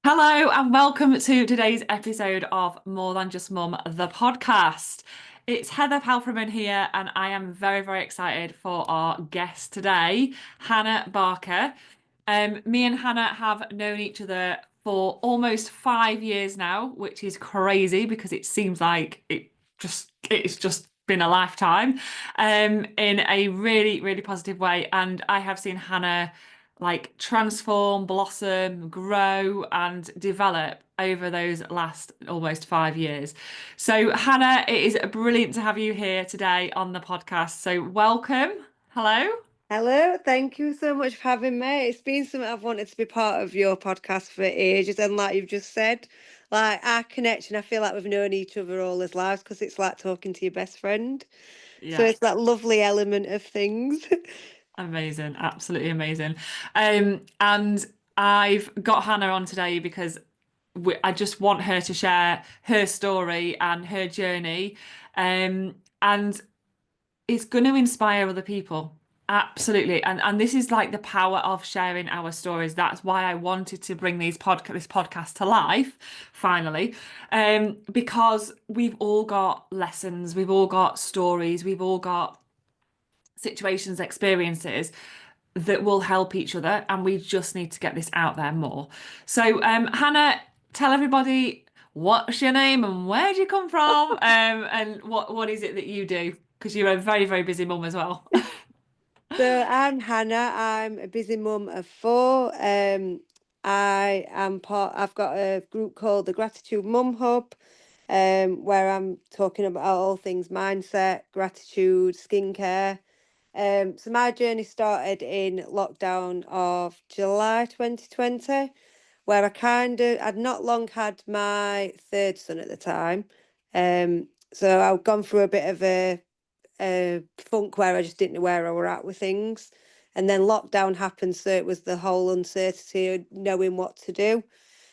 Hello and welcome to today's episode of More Than Just Mum, the podcast. It's Heather Palfreman here, and I am very, very excited for our guest today, Hannah Barker. Me and Hannah have known each other for almost 5 years now, which is crazy because it seems like it's just been a lifetime, in a really, really positive way. And I have seen Hannah like transform, blossom, grow, and develop over those last almost 5 years. So, Hannah, it is brilliant to have you here today on the podcast. So, welcome. Hello. Hello, thank you so much for having me. It's been something I've wanted to be part of your podcast for ages, and like you've just said, like our connection, I feel like we've known each other all our lives because it's like talking to your best friend. So Yeah, it's that lovely element of things. amazing. Absolutely amazing. And I've got Hannah on today because I just want her to share her story and her journey. And it's going to inspire other people. Absolutely. And this is like the power of sharing our stories. That's why I wanted to bring this podcast to life, finally. Because we've all got lessons, we've all got stories, we've all got situations, experiences that will help each other, and we just need to get this out there more. So, Hannah, tell everybody what's your name and where do you come from, and what is it that you do? Because you're a very, very busy mum as well. So I'm Hannah. I'm a busy mum of four. I've got a group called the Gratitude Mum Hub, where I'm talking about all things mindset, gratitude, skincare. So my journey started in lockdown of July 2020, where I'd not long had my third son at the time. So I'd gone through a bit of a funk where I just didn't know where I were at with things. And then lockdown happened, so it was the whole uncertainty of knowing what to do.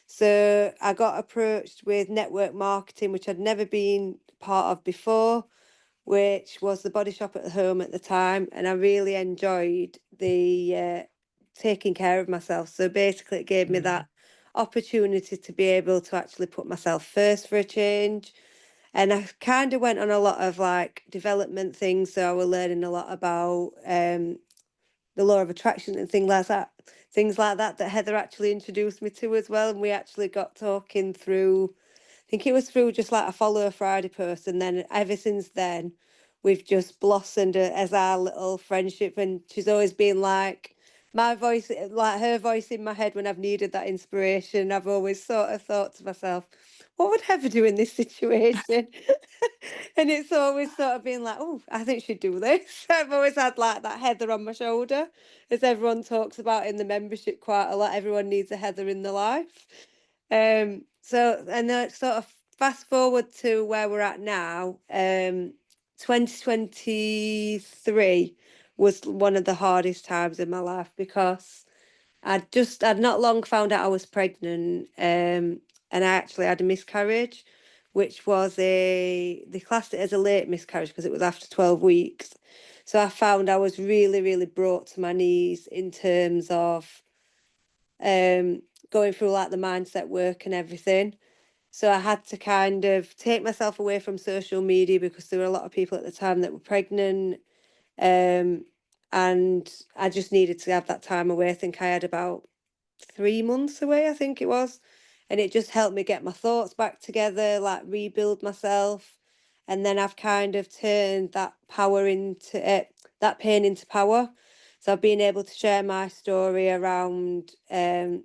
So I got approached with network marketing, which I'd never been part of before, which was the Body Shop at Home at the time, and I really enjoyed the taking care of myself. So basically, it gave me Mm. that opportunity to be able to actually put myself first for a change. And I kind of went on a lot of like development things, so I was learning a lot about the law of attraction and things like that Heather actually introduced me to as well, and we actually got talking through. I think it was through just like a follow a Friday post, and then ever since then, we've just blossomed as our little friendship. And she's always been like my voice, like her voice in my head when I've needed that inspiration. I've always sort of thought to myself, what would Heather do in this situation? And it's always sort of been like, oh, I think she'd do this. I've always had like that Heather on my shoulder, as everyone talks about in the membership quite a lot. Everyone needs a Heather in their life. So and then sort of fast forward to where we're at now. 2023 was one of the hardest times in my life because I'd not long found out I was pregnant, and I actually had a miscarriage, which was they classed it as a late miscarriage because it was after 12 weeks. So I found I was really, really brought to my knees in terms of um going through like the mindset work and everything. So I had to kind of take myself away from social media because there were a lot of people at the time that were pregnant. Um, and I just needed to have that time away. I think I had about 3 months away, I think it was. And it just helped me get my thoughts back together, like rebuild myself. And then I've kind of turned that power into it, that pain into power. So I've been able to share my story around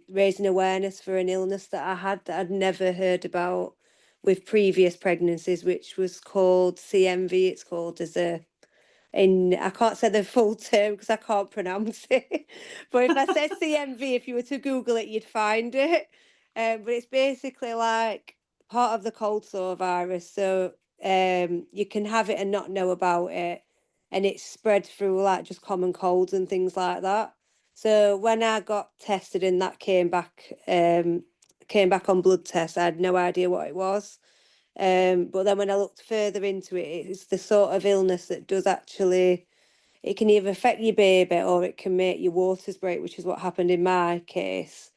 raising awareness for an illness that I had that I'd never heard about with previous pregnancies, which was called CMV. It's called as a in I can't say the full term because I can't pronounce it. But if I said CMV, if you were to Google it, you'd find it. But it's basically like part of the cold sore virus. So you can have it and not know about it. And it's spread through like just common colds and things like that. So when I got tested and that came back on blood tests, I had no idea what it was. But then when I looked further into it, it's the sort of illness that does actually, it can either affect your baby or it can make your waters break, which is what happened in my case.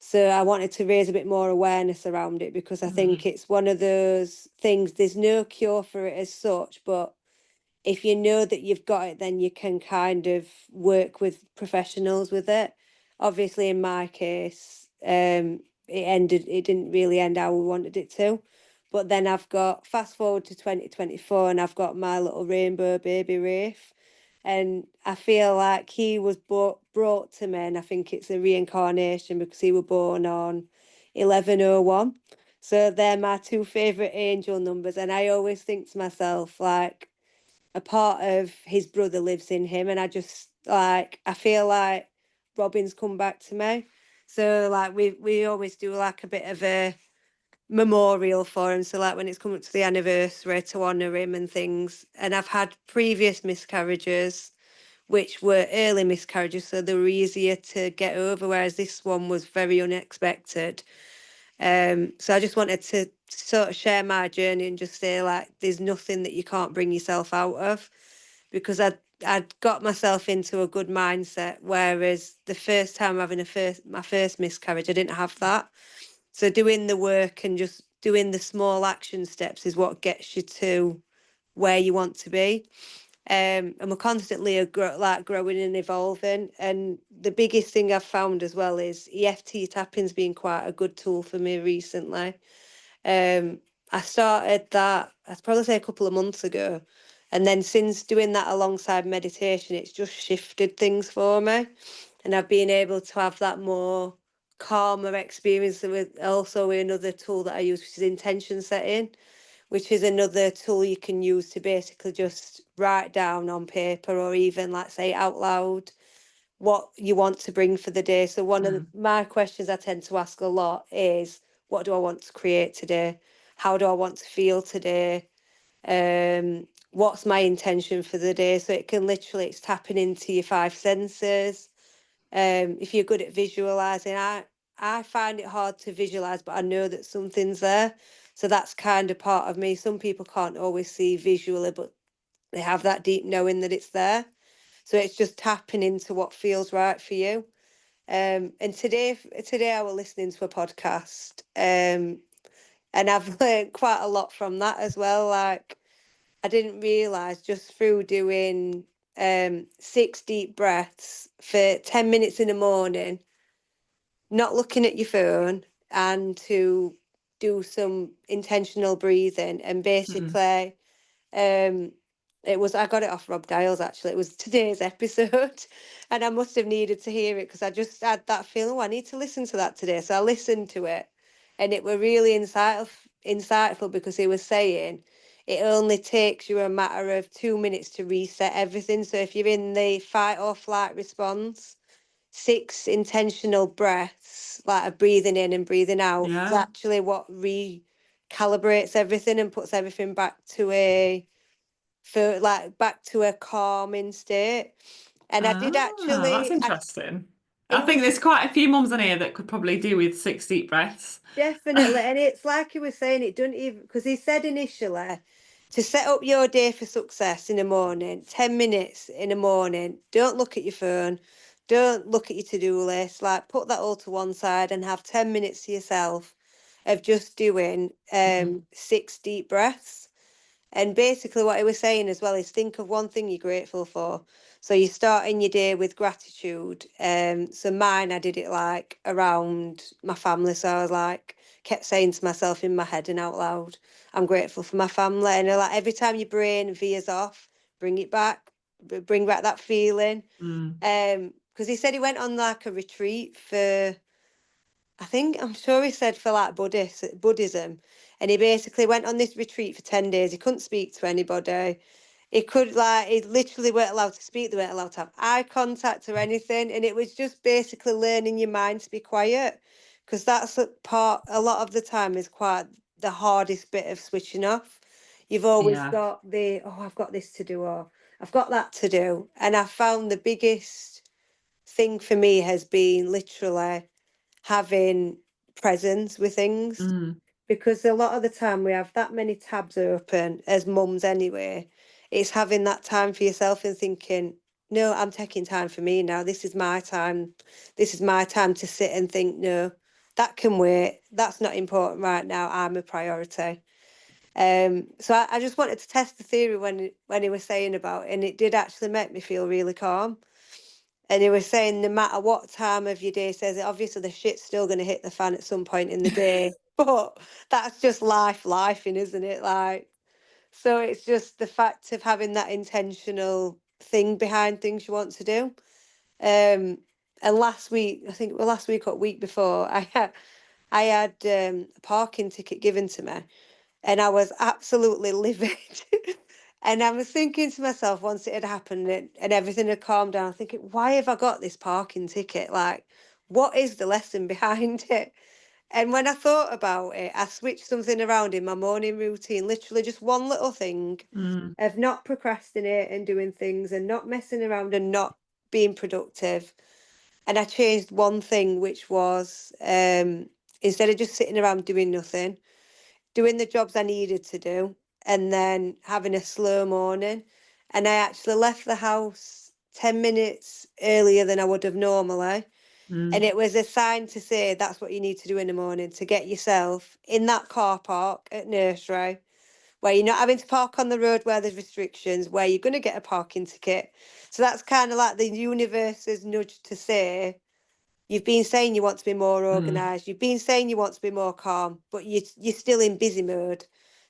So I wanted to raise a bit more awareness around it, because I think it's one of those things, there's no cure for it as such, but if you know that you've got it, then you can kind of work with professionals with it. Obviously, in my case, it didn't really end how we wanted it to. But then I've got, fast forward to 2024, and I've got my little rainbow baby Rafe. And I feel like he was brought to me, and I think it's a reincarnation, because he was born on 1101. So they're my two favourite angel numbers. And I always think to myself, like, a part of his brother lives in him, and I just, like, I feel like Robin's come back to me. So like we always do like a bit of a memorial for him. So like when it's coming up to the anniversary, to honour him and things. And I've had previous miscarriages which were early miscarriages, so they were easier to get over, whereas this one was very unexpected. So I just wanted to sort of share my journey and just say, like, there's nothing that you can't bring yourself out of, because I'd got myself into a good mindset, whereas the first time having my first miscarriage, I didn't have that. So doing the work and just doing the small action steps is what gets you to where you want to be. And we're constantly growing and evolving. And the biggest thing I've found as well is EFT tapping's been quite a good tool for me recently. I started that, I'd probably say a couple of months ago. And then since doing that alongside meditation, it's just shifted things for me. And I've been able to have that more calmer experience with also another tool that I use, which is intention setting, which is another tool you can use to basically just write down on paper, or even like say out loud what you want to bring for the day. So one of my questions I tend to ask a lot is, what do I want to create today? How do I want to feel today? What's my intention for the day? So it can literally, it's tapping into your five senses. If you're good at visualizing, I find it hard to visualize, but I know that something's there. So that's kind of part of me. Some people can't always see visually, but they have that deep knowing that it's there. So it's just tapping into what feels right for you. And today I was listening to a podcast, and I've learned quite a lot from that as well. Like, I didn't realize, just through doing 6 deep breaths for 10 minutes in the morning, not looking at your phone, and to do some intentional breathing, and basically um I got it off Rob Dials, actually. It was today's episode, and I must have needed to hear it, because I just had that feeling, oh, I need to listen to that today. So I listened to it, and it were really insightful, because he was saying it only takes you a matter of 2 minutes to reset everything. So if you're in the fight or flight response, 6 intentional breaths, like a breathing in and breathing out, is actually what recalibrates everything and puts everything back to a calming state. And I did That's actually, interesting. I it think was there's quite a few mums in here that could probably do with 6 deep breaths. definitely, and it's like he was saying, it doesn't even, because he said initially, to set up your day for success in the morning, 10 minutes in the morning, don't look at your phone, don't look at your to-do list, like, put that all to one side and have 10 minutes to yourself of just doing 6 deep breaths. And basically, what he was saying as well is, think of one thing you're grateful for. So you're starting your day with gratitude. So mine, I did it like around my family. So I was like, kept saying to myself in my head and out loud, I'm grateful for my family. And like every time your brain veers off, bring it back, bring back that feeling. Because he said he went on like a retreat for, I'm sure he said for like Buddhism. And he basically went on this retreat for 10 days. He couldn't speak to anybody. He literally weren't allowed to speak. They weren't allowed to have eye contact or anything. And it was just basically learning your mind to be quiet. Because that's a lot of the time is quite the hardest bit of switching off. You've always got I've got this to do, or I've got that to do. And I found the biggest thing for me has been literally having presence with things, because a lot of the time we have that many tabs open as mums anyway. It's having that time for yourself and thinking, no, I'm taking time for me now. This is my time. This is my time to sit and think, no, that can wait. That's not important right now. I'm a priority. So I just wanted to test the theory when he was saying about it, and it did actually make me feel really calm. And he was saying no matter what time of your day says it, obviously the shit's still going to hit the fan at some point in the day, but that's just lifing, isn't it? Like, so it's just the fact of having that intentional thing behind things you want to do. And last week, I think last week or week before, I had a parking ticket given to me, and I was absolutely livid. And I was thinking to myself once it had happened and everything had calmed down, thinking, why have I got this parking ticket? Like, what is the lesson behind it? And when I thought about it, I switched something around in my morning routine, literally just one little thing Mm, of not procrastinating doing things and not messing around and not being productive. And I changed one thing, which was instead of just sitting around doing nothing, doing the jobs I needed to do, and then having a slow morning. And I actually left the house 10 minutes earlier than I would have normally. And mm, it was a sign to say that's what you need to do in the morning to get yourself in that car park at nursery, where you're not having to park on the road where there's restrictions, where you're going to get a parking ticket. So that's kind of like the universe's nudge to say, you've been saying you want to be more mm. organised. You've been saying you want to be more calm, but you're still in busy mode.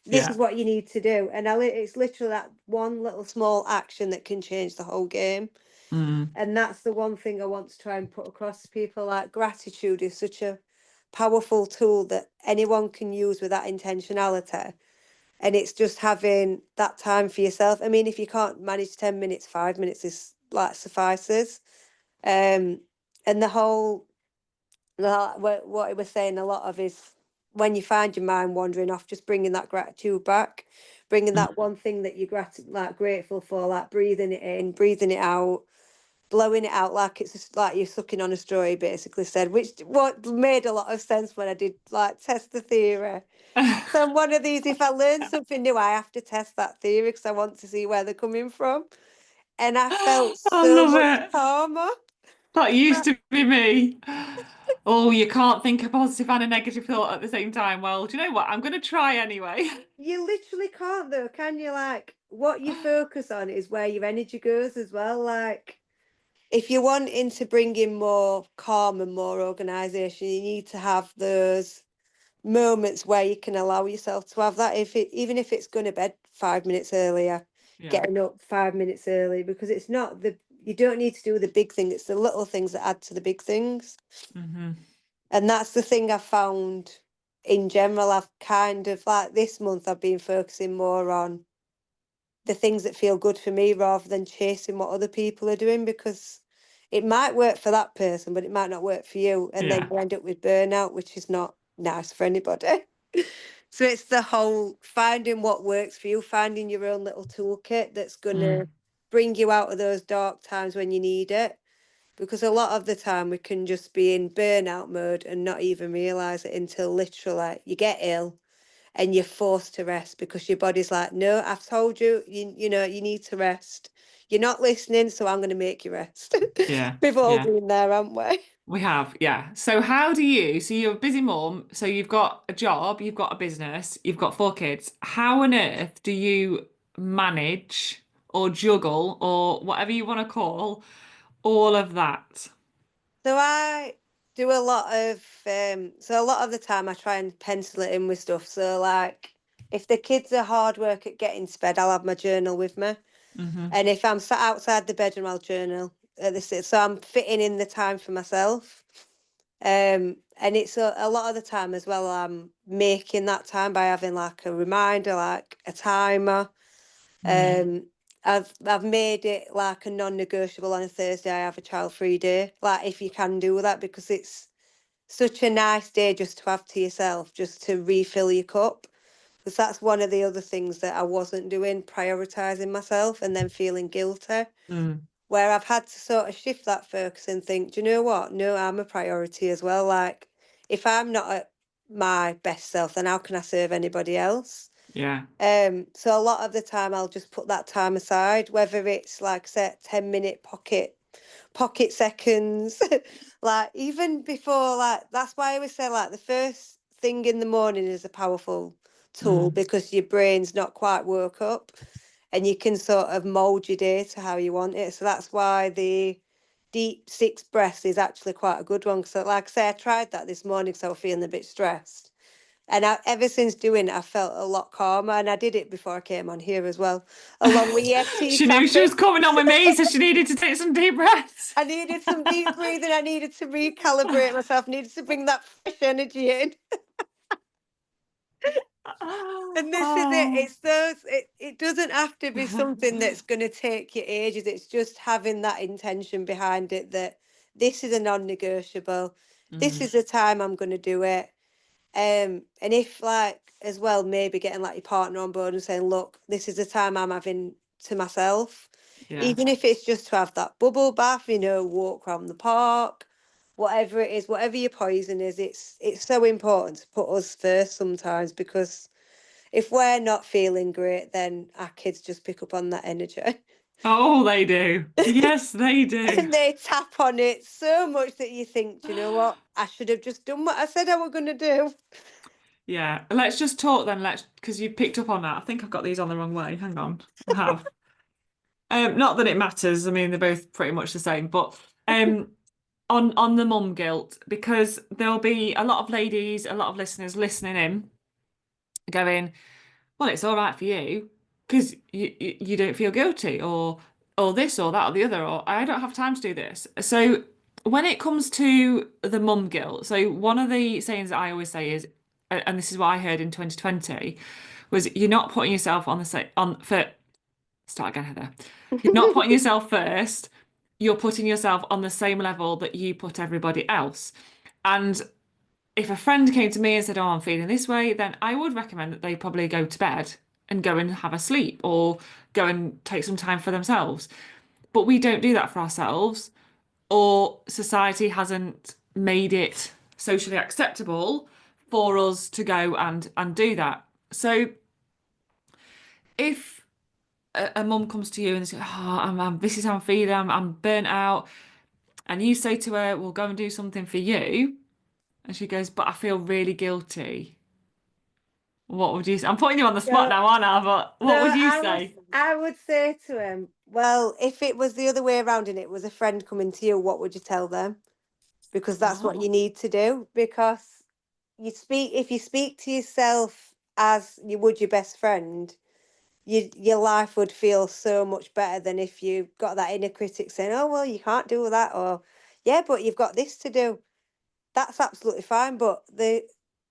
This Yeah. is what you need to do, and it's literally that one little small action that can change the whole game. Mm, And that's the one thing I want to try and put across to people. Like, gratitude is such a powerful tool that anyone can use with that intentionality. And it's just having that time for yourself. I mean, if you can't manage 10 minutes, 5 minutes is like suffices. Um, and the whole what he was saying a lot of is when you find your mind wandering off, just bringing that gratitude back, bringing mm. that one thing that you're like grateful for, like breathing it in, breathing it out, blowing it out like it's just like you're sucking on a straw. He basically said, which what made a lot of sense when I did like test the theory. So I'm one of these. If I learn something new, I have to test that theory because I want to see where they're coming from. And I felt I so love much it. calmer. That used to be me. Oh, you can't think a positive and a negative thought at the same time. Well, do you know what? I'm going to try anyway. You literally can't though, can you? Like, what you focus on is where your energy goes as well. Like, if you're wanting to bring in more calm and more organisation, you need to have those moments where you can allow yourself to have that. Even if it's going to bed 5 minutes earlier, Yeah. getting up 5 minutes early, because it's not you don't need to do the big thing. It's the little things that add to the big things. Hmm. And that's the thing I've found in general. I've kind of like this month, I've been focusing more on the things that feel good for me rather than chasing what other people are doing, because it might work for that person, but it might not work for you. And then Yeah. you end up with burnout, which is not nice for anybody. So it's the whole finding what works for you, finding your own little toolkit that's going to Mm. bring you out of those dark times when you need it. Because a lot of the time we can just be in burnout mode and not even realize it until literally you get ill and you're forced to rest because your body's like, no, I've told you, you know, you need to rest. You're not listening, so I'm going to make you rest. Yeah. We've all Yeah. been there, haven't we? We have. Yeah. So how do you, so you're a busy mom, so you've got a job, you've got a business, you've got 4 kids. How on earth do you manage or juggle or whatever you want to call all of that? So I do a lot of, so a lot of the time I try and pencil it in with stuff. So like, if the kids are hard work at getting to bed, I'll have my journal with me. Hmm. And if I'm sat outside the bedroom, I'll journal. So I'm fitting in the time for myself. And it's a lot of the time as well, I'm making that time by having like a reminder, like a timer. Mm. Um, I've made it like a non-negotiable on a Thursday. I have a child-free day. Like, if you can do that, because it's such a nice day just to have to yourself, just to refill your cup. Because that's one of the other things that I wasn't doing, prioritizing myself and then feeling guilty, Mm. where I've had to sort of shift that focus and think, do you know what? No, I'm a priority as well. Like, if I'm not at my best self, then how can I serve anybody else? Yeah. So a lot of the time I'll just put that time aside, whether it's like set 10-minute pocket pocket seconds. Like even before, like that's why I always say like the first thing in the morning is a powerful tool because your brain's not quite woke up and you can sort of mold your day to how you want it. So that's why the deep 6 breaths is actually quite a good one. So like I say, I tried that this morning because I was feeling a bit stressed. And ever since doing it, I felt a lot calmer. And I did it before I came on here as well, along with your tea She knew she was tapping. coming on with me, so she needed to take some deep breaths. I needed some deep breathing. I needed to recalibrate myself. Needed to bring that fresh energy in. And this is it. Oh. It's those. It doesn't have to be something that's going to take you ages. It's just having that intention behind it that this is a non-negotiable. This is the time I'm going to do it. And if like as well, maybe getting like your partner on board and saying, look, this is the time I'm having to myself. Yeah. Even if it's just to have that bubble bath, walk around the park, whatever it is, whatever your poison is, it's so important to put us first sometimes because if we're not feeling great, then our kids just pick up on that energy. Oh, they do. Yes, they do. And they tap on it so much that you think, do you know what? I should have just done what I said I was going to do. Yeah. Let's just talk then. Because you picked up on that. I think I've got these on the wrong way. Hang on. I have. Not that it matters. I mean, they're both pretty much the same. But on the mum guilt, because there'll be a lot of ladies, a lot of listeners listening in, going, well, it's all right for you because you don't feel guilty or this or that or the other or I don't have time to do this. So when it comes to the mum guilt, so one of the sayings that I always say is, and this is what I heard in 2020, was you're not putting yourself on the same on for start again, Heather. You're not putting yourself first. You're putting yourself on the same level that you put everybody else. And if a friend came to me and said, oh, I'm feeling this way, then I would recommend that they probably go to bed and go and have a sleep or go and take some time for themselves. But we don't do that for ourselves, or society hasn't made it socially acceptable for us to go and do that. So if a mum comes to you and says, oh, this is how I'm feeling, I'm burnt out, and you say to her, well, go and do something for you, and she goes, but I feel really guilty. What would you say? I'm putting you on the spot No, now, aren't I? But what would no, you say? I would say to him, well, if it was the other way around and it was a friend coming to you, what would you tell them? Because that's what you Oh, need to do. Because if you speak to yourself as you would your best friend, your life would feel so much better than if you got that inner critic saying, oh, well, you can't do that, or yeah, but you've got this to do. That's absolutely fine, but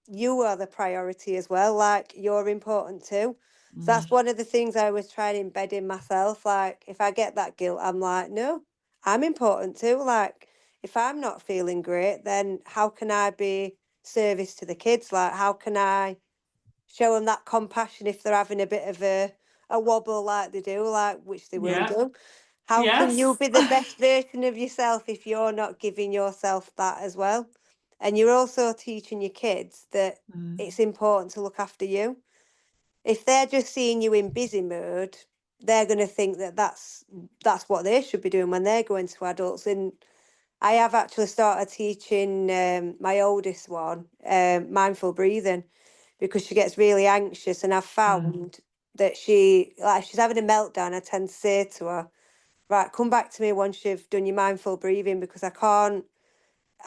you are the priority as well. Like you're important too. So that's one of the things I was trying to embed in myself. Like if I get that guilt, I'm like, no, I'm important too. Like if I'm not feeling great, then how can I be service to the kids? Like how can I show them that compassion if they're having a bit of a wobble like they do, like which they will yeah. do. How can you Yes. be the best version of yourself if you're not giving yourself that as well? And you're also teaching your kids that Mm, it's important to look after you. If they're just seeing you in busy mode, they're going to think that that's what they should be doing when they're going to adults. And I have actually started teaching my oldest one mindful breathing because she gets really anxious, and I've mm, found that she's having a meltdown. I tend to say to her, right, come back to me once you've done your mindful breathing because I can't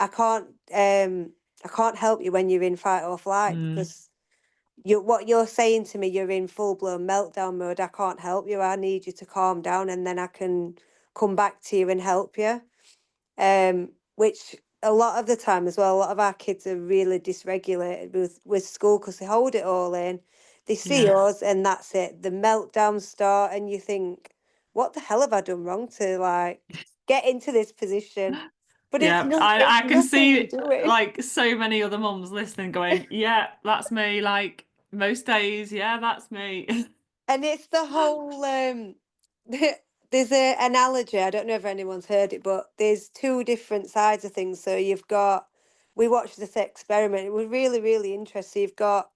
I can't help you when you're in fight or flight mm. because what you're saying to me, you're in full blown meltdown mode. I can't help you. I need you to calm down and then I can come back to you and help you. Which a lot of the time as well, a lot of our kids are really dysregulated with school because they hold it all in. They see Yeah. us and that's it. The meltdowns start and you think, what the hell have I done wrong to like get into this position? But Yeah. it's I can nothing you see do it. like so many other mums listening going, yeah, that's me. Like most days, yeah, that's me. And it's the whole there's a analogy, I don't know if anyone's heard it, but there's two different sides of things. So you've got we watched this experiment. It was really, really interesting. You've got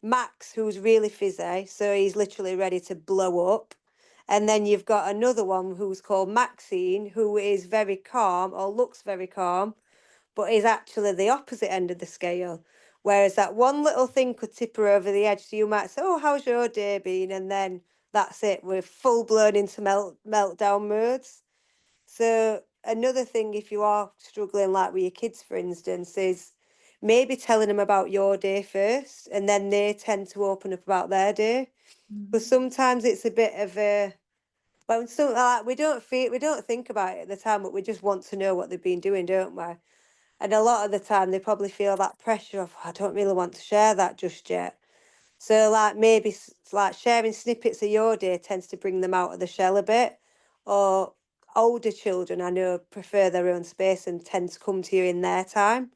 Max, who's really fizzy, so he's literally ready to blow up. And then you've got another one who's called Maxine, who is very calm or looks very calm, but is actually the opposite end of the scale. Whereas that one little thing could tip her over the edge. So you might say, "Oh, how's your day been?" And then that's it. We're full blown into meltdown modes. So another thing, if you are struggling like with your kids, for instance, is maybe telling them about your day first, and then they tend to open up about their day. But sometimes it's a bit of a well, something like we don't think about it at the time, but we just want to know what they've been doing, don't we? And a lot of the time, they probably feel that pressure of, I don't really want to share that just yet. So, like, maybe like sharing snippets of your day tends to bring them out of the shell a bit. Or older children, I know, prefer their own space and tend to come to you in their time.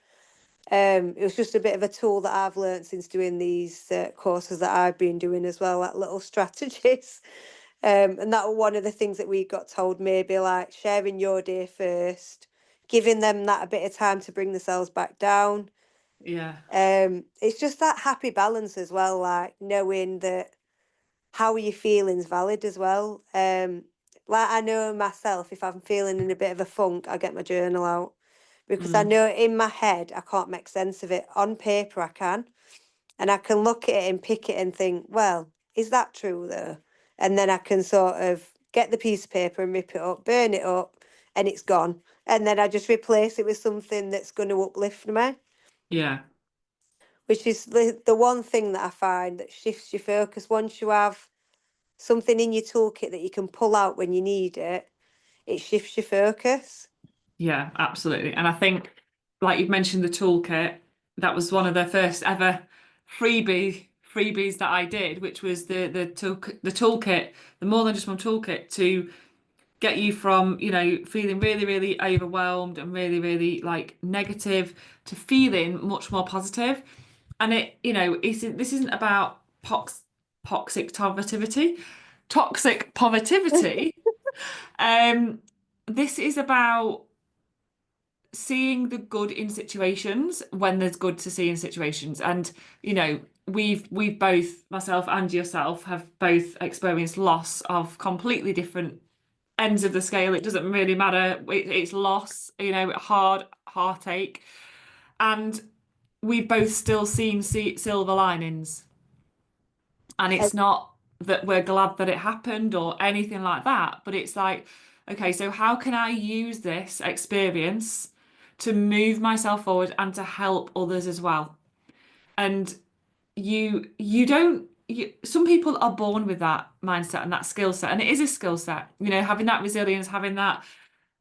It was just a bit of a tool that I've learned since doing these courses that I've been doing as well, like little strategies. And that was one of the things that we got told, maybe like sharing your day first, giving them that a bit of time to bring themselves back down. Yeah. It's just that happy balance as well, like knowing that how are your feelings valid as well. Like I know myself, if I'm feeling in a bit of a funk, I get my journal out because I Mm. know in my head I can't make sense of it. On paper I can, and I can look at it and pick it and think, well, is that true though? And then I can sort of get the piece of paper and rip it up, burn it up, and it's gone. And then I just replace it with something that's going to uplift me, Yeah. which is the one thing that I find that shifts your focus. Once you have something in your toolkit that you can pull out when you need it, it shifts your focus. Yeah, absolutely. And I think, like you've mentioned, the toolkit, that was one of the first ever freebies that I did, which was the toolkit, the More Than Just Mum toolkit to get you from, feeling really, really overwhelmed and really, really like negative to feeling much more positive. And this isn't about toxic positivity. Um, this is about seeing the good in situations when there's good to see in situations. And we've both, myself and yourself, have both experienced loss of completely different ends of the scale. It doesn't really matter. It's loss, hard heartache, and we've both still seen silver linings. And And it's not that we're glad that it happened or anything like that, but it's like, okay, so how can I use this experience to move myself forward and to help others as well? And you don't some people are born with that mindset and that skill set, and it is a skill set, having that resilience, having that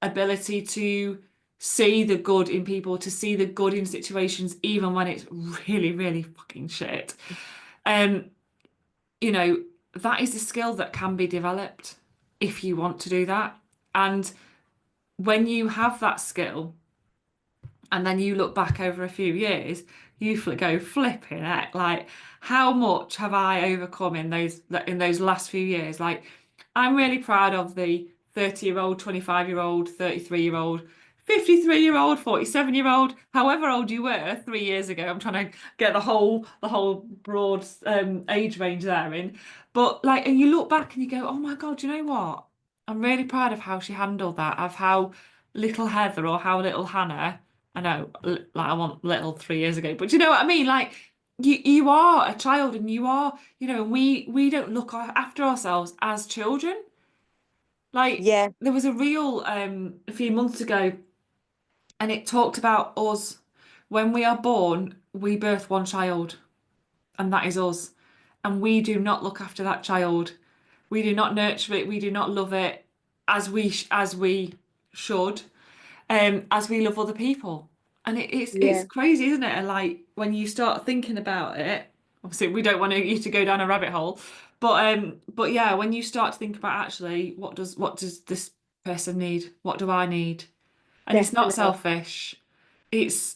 ability to see the good in people, to see the good in situations, even when it's really, really fucking shit. Um, you know, that is a skill that can be developed if you want to do that. And when you have that skill and then you look back over a few years, go flipping heck, like how much have I overcome in those last few years? Like I'm really proud of the 30-year-old, 25-year-old, 33-year-old, 53-year-old, 47-year-old, however old you were 3 years ago. I'm trying to get the whole broad age range there in. But like, and you look back and you go, oh my God, you know what? I'm really proud of how she handled that, of how little Heather or how little Hannah. I know, like I want little 3 years ago, but you know what I mean? Like you are a child, and you are, we don't look after ourselves as children. Like yeah, there was a reel a few months ago, and it talked about us when we are born, we birth one child, and that is us. And we do not look after that child. We do not nurture it. We do not love it as we should, as we love other people. And it's yeah, crazy, isn't it? And like when you start thinking about it, obviously we don't want you to go down a rabbit hole, but yeah, when you start to think about actually what does this person need? What do I need? And it's not definitely. selfish. It's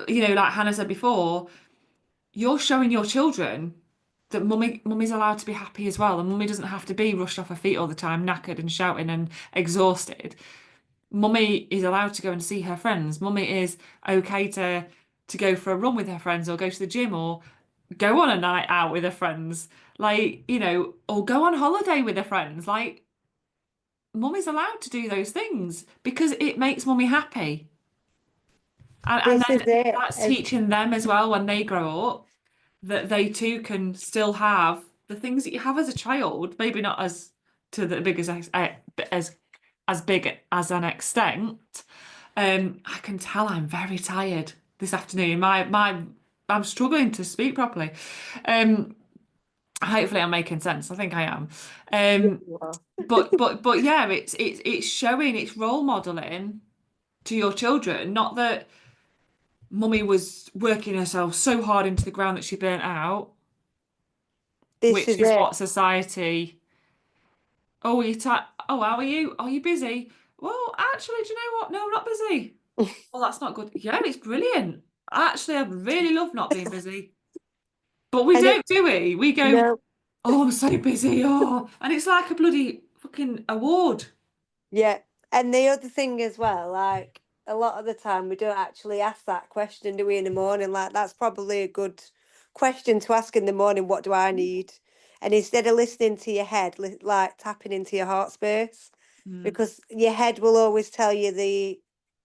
like Hannah said before, you're showing your children that mummy's allowed to be happy as well, and mummy doesn't have to be rushed off her feet all the time, knackered and shouting and exhausted. Mummy is allowed to go and see her friends. Mummy is okay to go for a run with her friends or go to the gym or go on a night out with her friends, like, or go on holiday with her friends. Like, mummy's allowed to do those things because it makes mummy happy. And This is then it. that's teaching them as well when they grow up that they too can still have the things that you have as a child, maybe not as to the biggest as big as an extent. I can tell I'm very tired this afternoon. I'm struggling to speak properly. Um, hopefully I'm making sense. I think I am. Yeah, Um, you are. but yeah, it's showing, it's role modeling to your children, not that mummy was working herself so hard into the ground that she burnt out, This which is is it. what society. Oh, oh, how are you? Are you busy? Well, actually, do you know what? No, I'm not busy. Well, that's not good. Yeah, it's brilliant. Actually, I really love not being busy. But we And it, don't, do we? We go, no, oh, I'm so busy. Oh, and it's like a bloody fucking award. yeah. And the other thing as well, like a lot of the time we don't actually ask that question, do we, in the morning? Like that's probably a good question to ask in the morning, what do I need? And instead of listening to your head, like tapping into your heart space, Mm, because your head will always tell you the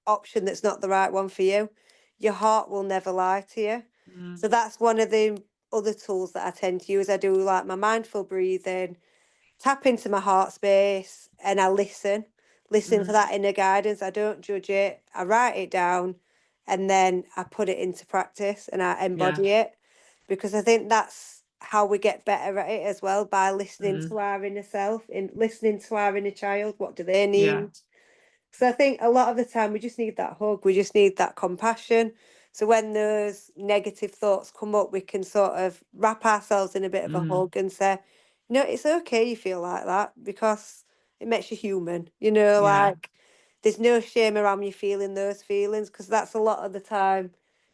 option that's not the right one for you. Your heart will never lie to you. mm, So that's one of the other tools that I tend to use. I do like my mindful breathing, tap into my heart space, and I listen for mm, that inner guidance. I don't judge it. I write it down and then I put it into practice and I yeah. embody it, because I think that's how we get better at it as well, by listening Mm, to our inner self and listening to our inner child. What do they yeah. need? So I think a lot of the time we just need that hug, we just need that compassion. So when those negative thoughts come up, we can sort of wrap ourselves in a bit of a Mm, hug and say, no, it's okay you feel like that, because it makes you human, yeah. like there's no shame around you feeling those feelings, because that's a lot of the time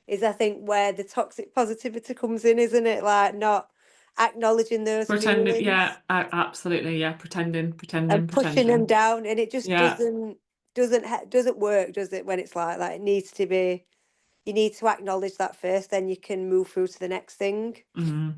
is I think where the toxic positivity comes in, isn't it? Like not acknowledging those Pretending, yeah, feelings absolutely, yeah. and pushing them Pretending. down, and it just Yeah. doesn't work, does it, when it's like that? It needs to be, you need to acknowledge that first, then you can move through to the next thing. Mm.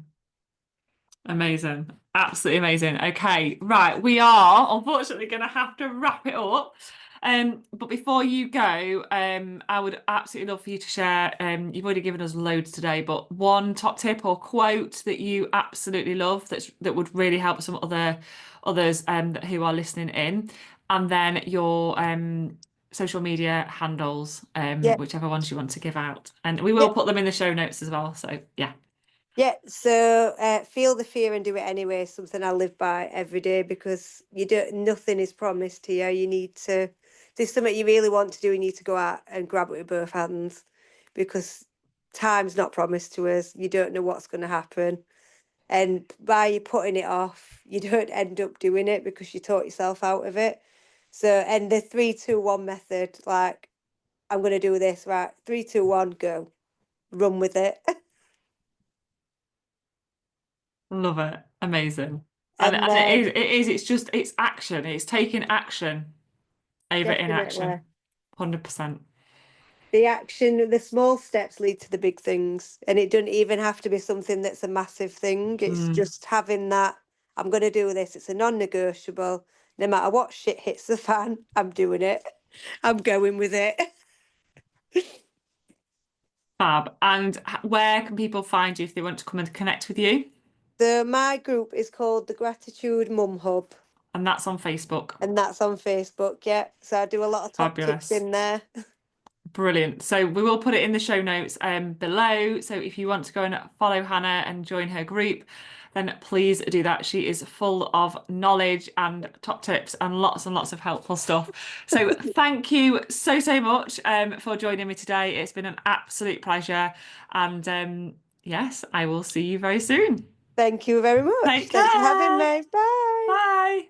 Amazing. Absolutely amazing. Okay, right. We are unfortunately going to have to wrap it up. But before you go, I would absolutely love for you to share. You've already given us loads today, but one top tip or quote that you absolutely love that would really help some others who are listening in, and then your social media handles, Yeah, whichever ones you want to give out, and we will yeah, put them in the show notes as well. So yeah. yeah. So feel the fear and do it anyway is something I live by every day, because you don't, nothing is promised to you. You need to, there's something you really want to do, you need to go out and grab it with both hands, because time's not promised to us. You don't know what's going to happen. And by you putting it off, you don't end up doing it because you taught yourself out of it. So, and the 3, 2, 1 method, like, I'm going to do this, right? 3, 2, 1, go. Run with it. Love it. Amazing. And And it's just it's action. It's taking action over definitely inaction. 100%. the action, the small steps lead to the big things. And it doesn't even have to be something that's a massive thing. It's Mm. just having that, I'm going to do this. It's a non negotiable. No matter what shit hits the fan, I'm doing it. I'm going with it. Fab. And where can people find you if they want to come and connect with you? So my group is called the Gratitude Mum Hub, And that's on Facebook. and that's on Facebook. Yeah, so I do a lot of top tips Fabulous. in there. Brilliant. So we will put it in the show notes below. So if you want to go and follow Hannah and join her group, then please do that. She is full of knowledge and top tips and lots of helpful stuff. So thank you so, so much for joining me today. It's been an absolute pleasure. And yes, I will see you very soon. Thank you very much. Take Thanks for having care. me. Bye. Bye.